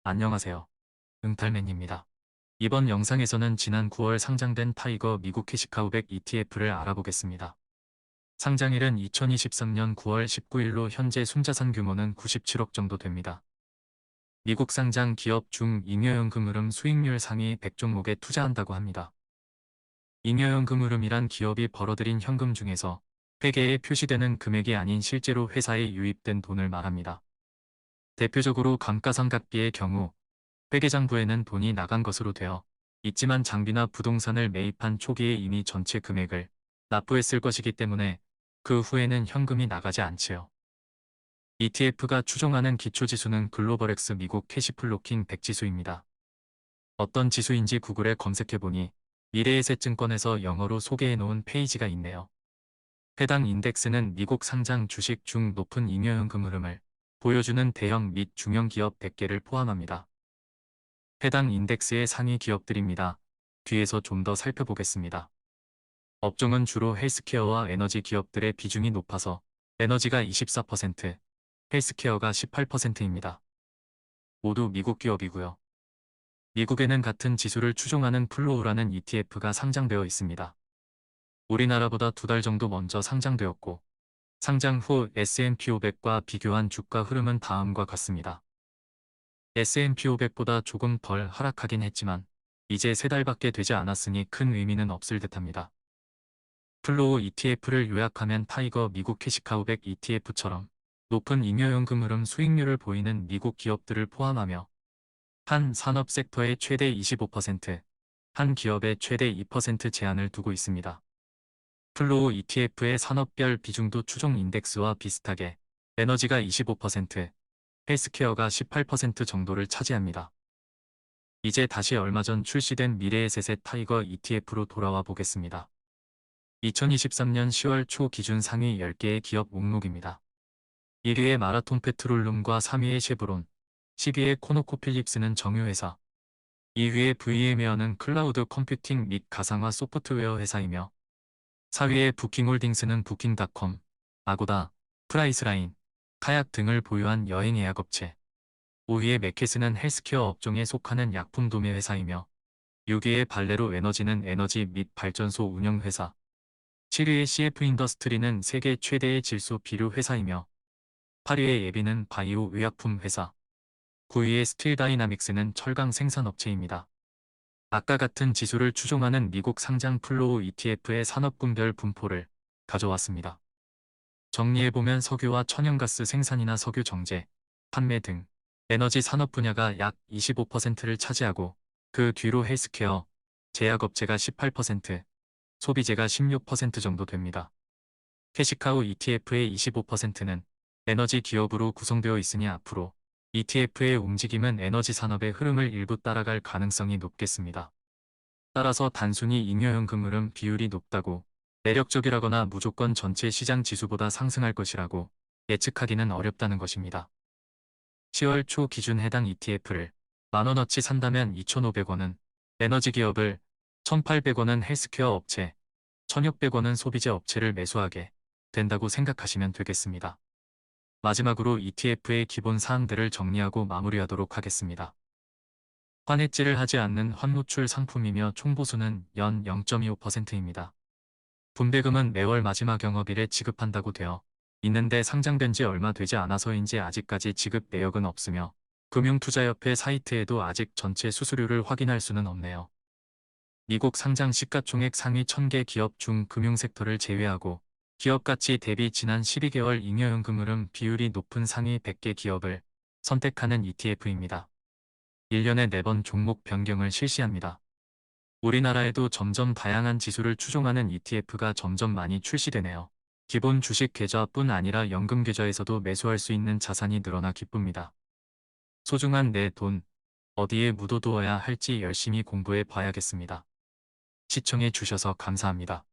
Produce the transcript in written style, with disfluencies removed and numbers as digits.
안녕하세요. 응탈맨입니다. 이번 영상에서는 지난 9월 상장된 타이거 미국 캐시카우100 ETF를 알아보겠습니다. 상장일은 2023년 9월 19일로 현재 순자산 규모는 97억 정도 됩니다. 미국 상장 기업 중 잉여연금 흐름 수익률 상위 100종목에 투자한다고 합니다. 잉여연금 흐름이란 기업이 벌어들인 현금 중에서 회계에 표시되는 금액이 아닌 실제로 회사에 유입된 돈을 말합니다. 대표적으로 감가상각비의 경우 회계장부에는 돈이 나간 것으로 되어 있지만 장비나 부동산을 매입한 초기에 이미 전체 금액을 납부했을 것이기 때문에 그 후에는 현금이 나가지 않지요. ETF가 추종하는 기초지수는 글로벌X 미국 캐시플로킹 100지수입니다. 어떤 지수인지 구글에 검색해보니 미래에셋증권에서 영어로 소개해놓은 페이지가 있네요. 해당 인덱스는 미국 상장 주식 중 높은 잉여연금 흐름을 보여주는 대형 및 중형 기업 100개를 포함합니다. 해당 인덱스의 상위 기업들입니다. 뒤에서 좀 더 살펴보겠습니다. 업종은 주로 헬스케어와 에너지 기업들의 비중이 높아서 에너지가 24%, 헬스케어가 18%입니다. 모두 미국 기업이고요. 미국에는 같은 지수를 추종하는 플로우라는 ETF가 상장되어 있습니다. 우리나라보다 2달 정도 먼저 상장되었고 상장 후 S&P 500과 비교한 주가 흐름은 다음과 같습니다. S&P 500보다 조금 덜 하락하긴 했지만 이제 3달밖에 되지 않았으니 큰 의미는 없을 듯합니다. 플로우 ETF를 요약하면 타이거 미국 캐시카우100 ETF처럼 높은 잉여연금 흐름 수익률을 보이는 미국 기업들을 포함하며 한 산업 섹터의 최대 25%, 한 기업의 최대 2% 제한을 두고 있습니다. 플로우 ETF의 산업별 비중도 추종 인덱스와 비슷하게 에너지가 25%, 헬스케어가 18% 정도를 차지합니다. 이제 다시 얼마 전 출시된 미래에셋의 타이거 ETF로 돌아와 보겠습니다. 2023년 10월 초 기준 상위 10개의 기업 목록입니다. 1위의 마라톤 페트롤룸과 3위의 쉐브론, 10위의 코노코필립스는 정유회사, 2위의 VM웨어는 클라우드 컴퓨팅 및 가상화 소프트웨어 회사이며 4위의 부킹홀딩스는 부킹닷컴, 아고다, 프라이스라인, 카약 등을 보유한 여행 예약업체, 5위의 매켓은 헬스케어 업종에 속하는 약품 도매 회사이며 6위의 발레로 에너지는 에너지 및 발전소 운영회사, 7위의 CF 인더스트리는 세계 최대의 질소 비료 회사이며 8위의 예비는 바이오 의약품 회사, 9위의 스틸 다이나믹스는 철강 생산업체입니다. 아까 같은 지수를 추종하는 미국 상장 플로우 ETF의 산업군별 분포를 가져왔습니다. 정리해보면 석유와 천연가스 생산이나 석유 정제, 판매 등 에너지 산업 분야가 약 25%를 차지하고 그 뒤로 헬스케어, 제약업체가 18%, 소비재가 16% 정도 됩니다. 캐시카우 ETF의 25%는 에너지 기업으로 구성되어 있으니 앞으로 ETF의 움직임은 에너지 산업의 흐름을 일부 따라갈 가능성이 높겠습니다. 따라서 단순히 잉여연금 흐름 비율이 높다고 매력적이라거나 무조건 전체 시장 지수보다 상승할 것이라고 예측하기는 어렵다는 것입니다. 10월 초 기준 해당 ETF를 만원어치 산다면 2,500원은 에너지 기업을, 1,800원은 헬스케어 업체, 1,600원은 소비재 업체를 매수하게 된다고 생각하시면 되겠습니다. 마지막으로 ETF의 기본 사항들을 정리하고 마무리하도록 하겠습니다. 환해지를 하지 않는 환노출 상품이며 총보수는 연 0.25%입니다. 분배금은 매월 마지막 영업일에 지급한다고 되어 있는데 상장된 지 얼마 되지 않아서인지 아직까지 지급 내역은 없으며 금융투자협회 사이트에도 아직 전체 수수료를 확인할 수는 없네요. 미국 상장 시가총액 상위 1000개 기업 중 금융섹터를 제외하고 기업가치 대비 지난 12개월 잉여연금 흐름 비율이 높은 상위 100개 기업을 선택하는 ETF입니다. 1년에 4번 종목 변경을 실시합니다. 우리나라에도 점점 다양한 지수를 추종하는 ETF가 점점 많이 출시되네요. 기본 주식 계좌뿐 아니라 연금 계좌에서도 매수할 수 있는 자산이 늘어나 기쁩니다. 소중한 내 돈, 어디에 묻어두어야 할지 열심히 공부해 봐야겠습니다. 시청해 주셔서 감사합니다.